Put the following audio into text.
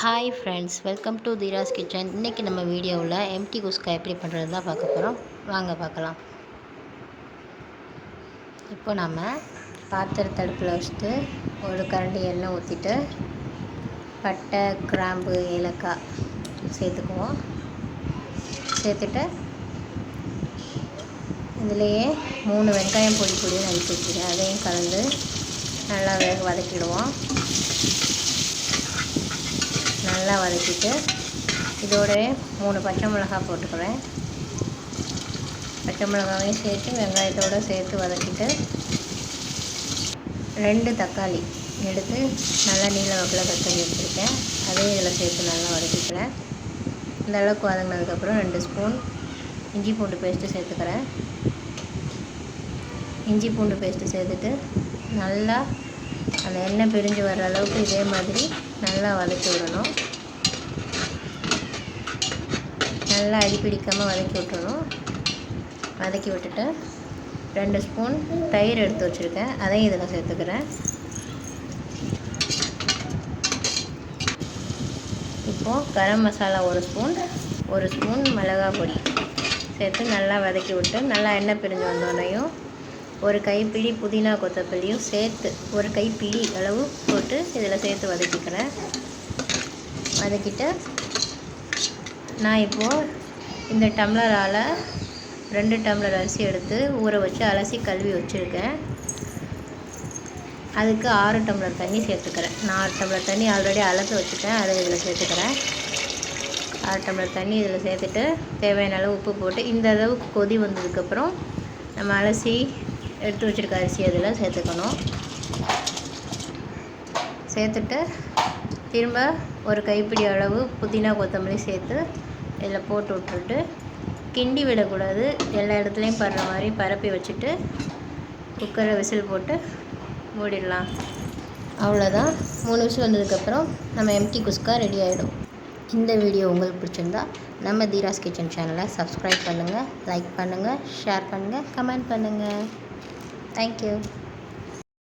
Hi friends, welcome to Theera's kitchen. இன்றைக்கி நம்ம வீடியோவில் எம்டி குஸ்கா எப்படி பண்ணுறது தான் பார்க்க போகிறோம். வாங்க பார்க்கலாம். இப்போ நம்ம பாத்திரத்தை அடுப்பில் வச்சுட்டு ஒரு கரண்டி எண்ணெய் ஊற்றிட்டு பட்டை, கிராம்பு, ஏலக்காய் சேர்த்துக்குவோம். சேர்த்துட்டு இதுலேயே 3 வெங்காயம் பொடி பொடியாக நறுக்கி வச்சுருக்கேன். அதையும் கலந்து நல்லா வதக்கிடுவோம். நல்லா வதக்கிட்டு இதோட 3 பச்சை மிளகாய் போட்டுக்கிறேன். பச்சை மிளகாவையும் சேர்த்து வெங்காயத்தோடு சேர்த்து வதக்கிட்டு 2 தக்காளி எடுத்து நல்லா நீல வாக்கில் கட் பண்ணி வச்சுருக்கேன். அதையும் இதில் சேர்த்து நல்லா வதக்கிக்கிறேன். இந்த அளவுக்கு வதங்கினதுக்கப்புறம் 2 ஸ்பூன் இஞ்சி பூண்டு பேஸ்ட்டு சேர்த்துக்கிறேன். இஞ்சி பூண்டு பேஸ்ட்டு சேர்த்துட்டு நல்லா அந்த எண்ணெய் பிரிஞ்சு வர அளவுக்கு இதே மாதிரி நல்லா வதக்கி விடணும். நல்லா அடிப்பிடிக்காமல் வதக்கி விட்டுறணும். வதக்கி விட்டுட்டு 2 ஸ்பூன் தயிர் எடுத்து வச்சுருக்கேன். அதையும் இதில் சேர்த்துக்கிறேன். இப்போது கரம் மசாலா 1 ஸ்பூன் மிளகாய் பொடி சேர்த்து நல்லா வதக்கி விட்டு நல்லா எண்ணெய் பிரிஞ்சு வந்தோடனையும் 1 கைப்பிடி புதினா கொத்தமல்லியும் சேர்த்து 1 கைப்பிடி அளவு போட்டு இதில் சேர்த்து வதக்கிக்கிறேன். வதக்கிட்டு நான் இப்போது இந்த டம்ளரால் 2 டம்ளர் அரிசி எடுத்து ஊற வச்சு அலசி கழுவி வச்சுருக்கேன். அதுக்கு 6 டம்ளர் தண்ணி சேர்த்துக்கிறேன். நான் 6 டம்ளர் தண்ணி ஆல்ரெடி அளந்து வச்சுட்டேன். அதை இதில் சேர்த்துக்கிறேன். 6 டம்ளர் தண்ணி இதில் சேர்த்துட்டு தேவையான அளவு உப்பு போட்டு இந்த அளவுக்கு கொதி வந்ததுக்கப்புறம் நம்ம அலசி எடுத்து வச்சுருக்க அரிசி அதில் சேர்த்துக்கணும். சேர்த்துட்டு திரும்ப 1 கைப்பிடி அளவு புதினா கொத்தமல்லி சேர்த்து இதில் போட்டு விட்டுட்டு கிண்டி விடக்கூடாது. எல்லா இடத்துலையும் படுற மாதிரி பரப்பி வச்சுட்டு குக்கரை விசில் போட்டு மூடிடலாம். அவ்வளோதான். 3 விசில் வந்ததுக்கப்புறம் நம்ம எம்டி குஸ்கா ரெடி ஆகிடும். இந்த வீடியோ உங்களுக்கு பிடிச்சிருந்தா நம்ம தீராஸ் கிச்சன் சேனலை சப்ஸ்கிரைப் பண்ணுங்கள், லைக் பண்ணுங்கள், ஷேர் பண்ணுங்கள், கமெண்ட் பண்ணுங்கள். Thank you.